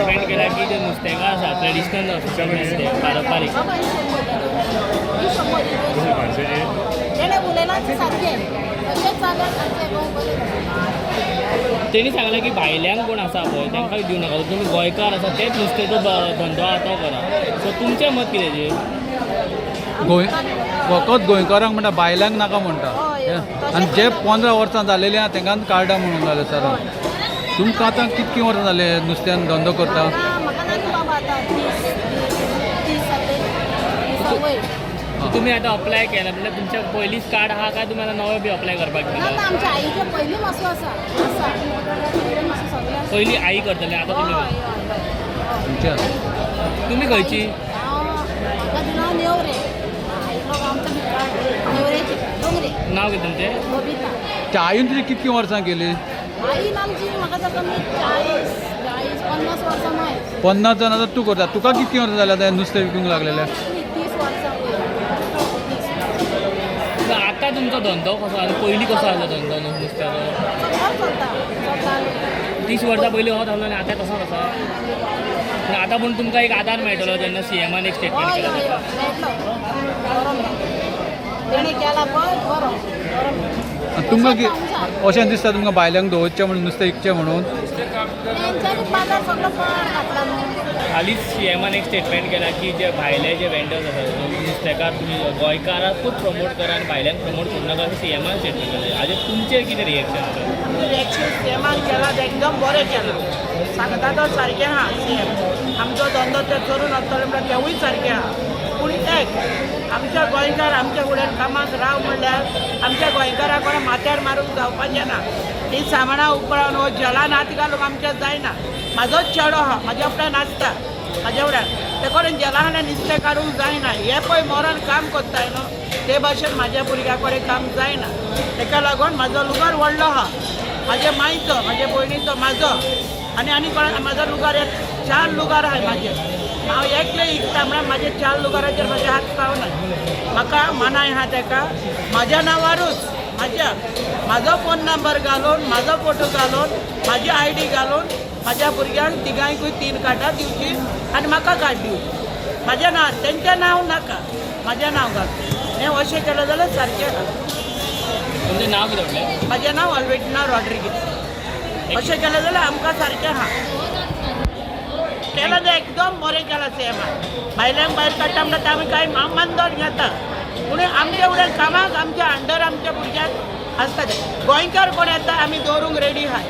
Statement केला की जे नुस्तेंकां आसा ट्रेडिशनल नुस्तें पारंपारीक तेणी सांगलें की भायल्यांक कोण आसा पळय तांकां दिवं नाका तुमी गोंयकार आसा तेच नुस्तेंचो धंदो आहा तो करा. सो तुमचें मत कितें तेजेर? फकत गोंयकारांक म्हणटा भायल्यांक नाका म्हणटा आनी जे 15 वर्सां जालेली आहा तांकां काडा म्हणून जालें सर. तुमकां आतां कितकीं वर्सां जाले नुस्त्यान धंदो करता? तुम्ही आता अप्लाय केला म्हणजे तुमच्या पयलींच कार्ड आहा काय तुम्हाला नवं बी अप्लाय करपाक पयली आई करतले आता तुमच्या तुम्ही खंयची? नाव कितें तुमचें? त्या आईन तुजी कितकीं वर्सां केली? 50 जाण आतां तूं करता. तुका कितकीं वर्सां जाल्या आतां नुस्तें विकूंक लागलेलें? आता तुमचो धंदो कसो आसा पयलीं कसो आसलो धंदो नुस्त्याचो? 30 वर्सां पयलीं हो जालो आनी आतां तसो आसा. आतां पूण तुमकां एक आदार मेळटलो जेन्ना CMान एक स्टेटमेंट तुमकां अशें दिसता तुमकां भायल्यांक दवरचें म्हणून नुस्तें विकचें म्हणून? हालींच CMान एक स्टेटमेंट केला की जे भायले जे वेंडर्स आसात नुस्तेकार तुमी गोंयकाराकूच प्रमोट करा आनी भायल्यांक प्रमोट करूं नाका अशें CMान स्टेटमेंट केलें. हाजेर तुमचें कितें रिएक्शन? CMान केला तें एकदम बरें केलां. सांगता तो सारकें आहा CM. आमचो धंदो ते करून वतले म्हणल्यार तेवूय सारकें आहा. पूण एक आमच्या गोंयकार आमच्या फुड्यान कामाक राव म्हणल्यार आमच्या गोंयकाराक कोणा माथ्यार मारूंक जावपाचें ना. ही सामाना उपरावन हो जलान हात घालूंक आमच्या जायना. म्हाजोच चेडो आहा म्हाज्या फुड्यान नाचता म्हाज्या फुड्यान ते कडेन जलान नुस्तें काडूंक जायना. हे पळय मोरान काम कोत्ताय न्हू ते भाशेन म्हाज्या भुरग्या कडेन काम जायना. तेका लागून म्हाजो लुगार व्हडलो आहा म्हाज्या मायचो म्हाज्या भयणीचो म्हाजो आनी कोण म्हाजो लुगार 4 लुगार आहाय म्हाजे. हांव एकलें विकता म्हणल्यार म्हाजे 4 लुगाराचेर म्हाजे हात पावना. म्हाका मानाय आहा तेका म्हाज्या नांवारूच म्हाजो फोन नंबर घालून म्हाजो फोटो घालून म्हाजी ID घालून म्हाज्या भुरग्यांक तिगांयकूय 3 कार्डां दिवची आनी म्हाका कार्ड दिवची. म्हाजें नांव तेंचें नांव नाका म्हाजें नांव घाल. हें अशें केलें जाल्यार सारकें आहा. तुमचें नांव कितें म्हटलें? म्हाजें नांव अल्बेर्टिना रॉड्रिगीज. अशें केलें जाल्यार आमकां सारकें आहा. केलां तें एकदम बरें केलां CMान. भायल्यांक भायर काडटा म्हणटा आमी कांय मानधन घेता पूण आमच्या फुड्यान कामाक आमच्या अंडर आमच्या भुरग्यांक आसता ते गोंयकार कोण येता आमी दवरूंक रेडी आहाय.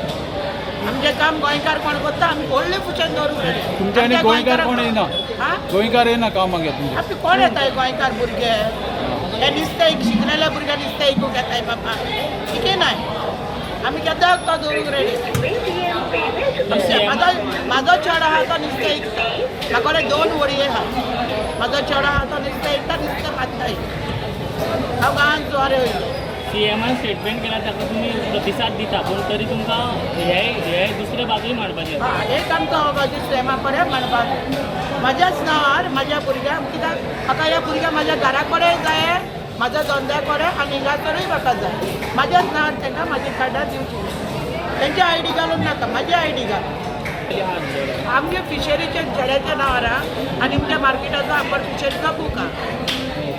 आमचें काम गोंयकार कोण करता आमी व्हडले पुशेन दवरूंक रेडी. तुमच्या आनी गोंयकार कोण येना? गोंयकार येना कामाक तुमच्या? आमी कोण येताय गोंयकार भुरगे? हे नुस्तें शिकलेले भुरगे नुस्तें विकूंक येताय बाबा शिके नाय. आमी केदां तो दवरूंक रेडी. म्हाजो चेडो आहा तो नुस्तें विकता. म्हाका कडेन 2 व्हडये आहा. म्हाजो चेडो आहा तो नुस्तें विकता नुस्तें मारताय. हांव गांवांत जुवारे वयलो. CMान स्टेटमेंट केला ताका तुमी प्रतिसाद दिता पूण तरी तुमकां हे दुसरे बाजूय मांडपाचें आसा. एक आमकां अबाजी CMा कडेन मांडपाक म्हाज्याच नांवार म्हाज्या भुरग्यांक कित्याक म्हाका ह्या भुरग्यांक म्हाज्या घरा कडेन जाय म्हाज्या धंद्या कडेन आनी हिंगासरूय म्हाका जाय. म्हाज्याच नांवार तांकां म्हाजी कार्डां दिवची. तेंची ID घालूंक नाका म्हाजी ID घाल. आमच्या फिशरीच्या चेड्याच्या नांवार आहा आनी आमच्या मार्केटाचो आंबट फिशरीचो बूक आहा.